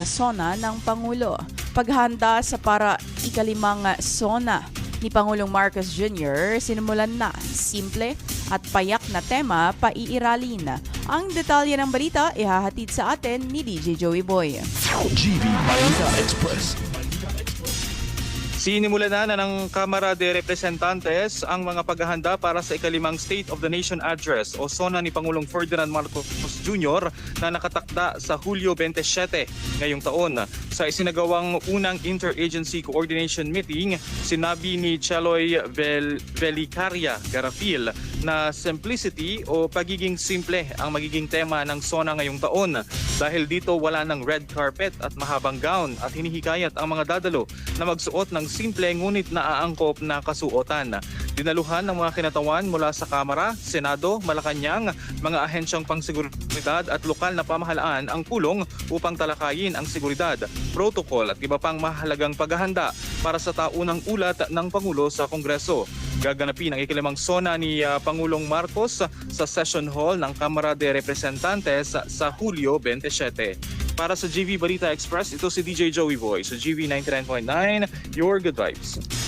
SONA ng Pangulo. Paghahanda sa para ikalimang SONA ni Pangulong Marcos Jr. sinimulan na simple at payak na tema paiiralin. Ang detalye ng balita ihahatid sa atin ni DJ Joey Boy. GV Balita Express. Sinimulan na ng Kamara de Representantes ang mga paghahanda para sa ikalimang State of the Nation Address o SONA ni Pangulong Ferdinand Marcos Jr. na nakatakda sa Hulyo 27 ngayong taon. Sa isinagawang unang Interagency Coordination Meeting, sinabi ni Cheloy Velicaria Garafil na simplicity o pagiging simple ang magiging tema ng SONA ngayong taon. Dahil dito wala ng red carpet at mahabang gown at hinihikayat ang mga dadalo na magsuot ng simple ngunit naaangkop na kasuotan. Dinaluhan ng mga kinatawan mula sa Kamara, Senado, Malacanang, mga ahensyang pangseguridad at lokal na pamahalaan ang pulong upang talakayin ang seguridad, protocol at iba pang mahalagang paghahanda para sa taunang ulat ng Pangulo sa Kongreso. Gaganapin ang ikalimang SONA ni Pangulong Marcos sa Session Hall ng Kamara de Representantes sa Hulyo 27. Para sa GV Balita Express, ito si DJ Joey Boy sa GV 99.9, Your Good Vibes.